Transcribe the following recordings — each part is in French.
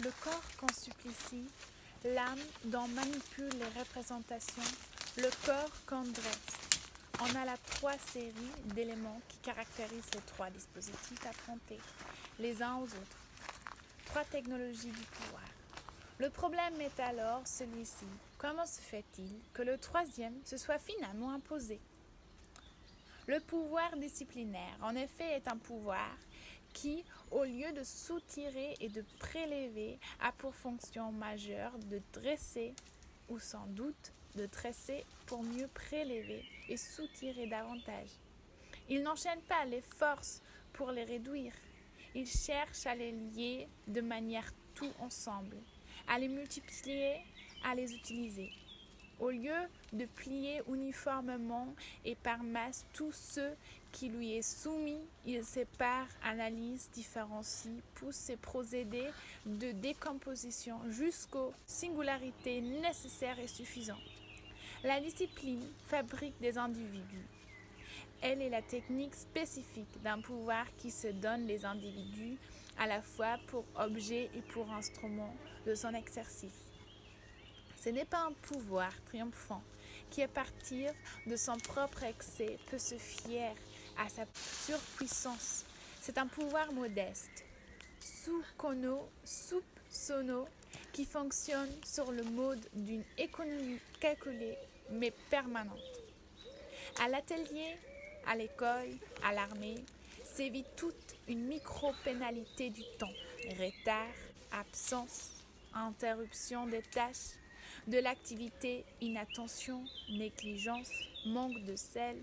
Le corps consulte ici, l'âme dont manipule les représentations, le corps qu'on dresse. On a là 3 séries d'éléments qui caractérisent les 3 dispositifs affrontés, les uns aux autres. 3 technologies du pouvoir. Le problème est alors celui-ci. Comment se fait-il que le 3e se soit finalement imposé? Le pouvoir disciplinaire, en effet, est un pouvoir qui, au lieu de soutirer et de prélever, a pour fonction majeure de dresser, ou sans doute de dresser pour mieux prélever et soutirer davantage. Il n'enchaîne pas les forces pour les réduire. Il cherche à les lier de manière tout ensemble, à les multiplier, à les utiliser. Au lieu de plier uniformément et par masse tout ce qui lui est soumis, il sépare, analyse, différencie, pousse ses procédés de décomposition jusqu'aux singularités nécessaires et suffisantes. La discipline fabrique des individus. Elle est la technique spécifique d'un pouvoir qui se donne les individus à la fois pour objet et pour instrument de son exercice. Ce n'est pas un pouvoir triomphant qui, à partir de son propre excès, peut se fier à sa surpuissance. C'est un pouvoir modeste, soupçonneux, qui fonctionne sur le mode d'une économie calculée mais permanente. À l'atelier, à l'école, à l'armée, sévit toute une micro-pénalité du temps, retard, absence, interruption des tâches, de l'activité, inattention, négligence, manque de sel,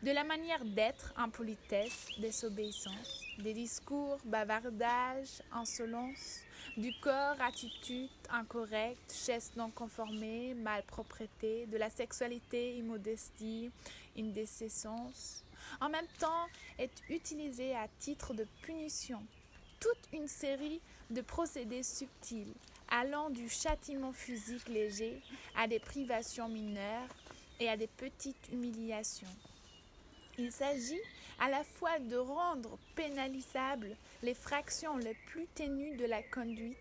de la manière d'être, impolitesse, désobéissance, des discours, bavardage, insolence, du corps, attitude incorrecte, gestes non conformés, malpropreté, de la sexualité, immodestie, indécence. En même temps, est utilisé à titre de punition toute une série de procédés subtils, allant du châtiment physique léger à des privations mineures et à des petites humiliations. Il s'agit à la fois de rendre pénalisables les fractions les plus ténues de la conduite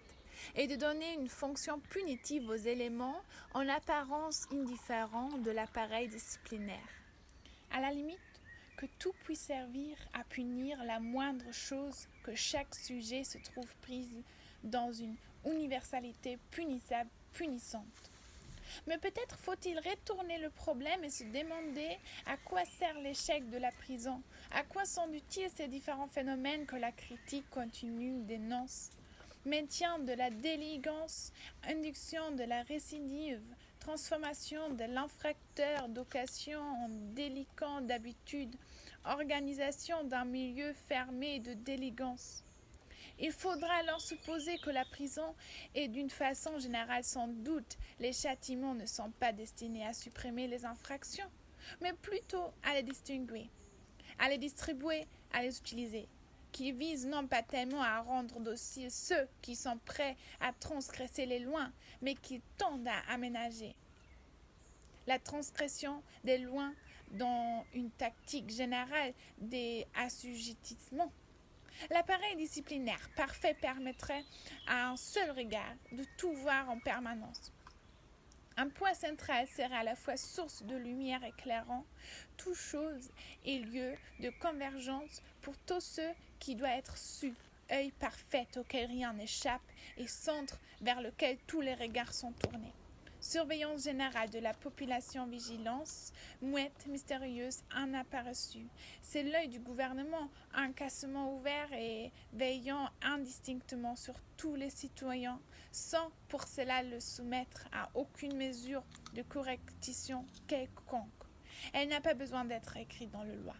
et de donner une fonction punitive aux éléments en apparence indifférents de l'appareil disciplinaire. À la limite, que tout puisse servir à punir la moindre chose, que chaque sujet se trouve prise dans une universalité punissable, punissante. Mais peut-être faut-il retourner le problème et se demander à quoi sert l'échec de la prison, à quoi sont utiles ces différents phénomènes que la critique continue dénonce. Maintien de la délinquance, induction de la récidive, transformation de l'infracteur d'occasion en délinquant d'habitude, organisation d'un milieu fermé de délinquance. Il faudra alors supposer que la prison et d'une façon générale sans doute les châtiments ne sont pas destinés à supprimer les infractions, mais plutôt à les distinguer, à les distribuer, à les utiliser, qui visent non pas tellement à rendre dociles ceux qui sont prêts à transgresser les lois, mais qui tendent à aménager la transgression des lois dans une tactique générale des assujettissements. L'appareil disciplinaire parfait permettrait à un seul regard de tout voir en permanence. Un point central serait à la fois source de lumière éclairant toute chose et lieu de convergence pour tous ceux qui doivent être su, œil parfait auquel rien n'échappe et centre vers lequel tous les regards sont tournés. Surveillance générale de la population, vigilance, muette, mystérieuse, inaperçue. C'est l'œil du gouvernement, incassement ouvert et veillant indistinctement sur tous les citoyens, sans pour cela le soumettre à aucune mesure de correction quelconque. Elle n'a pas besoin d'être écrite dans la loi.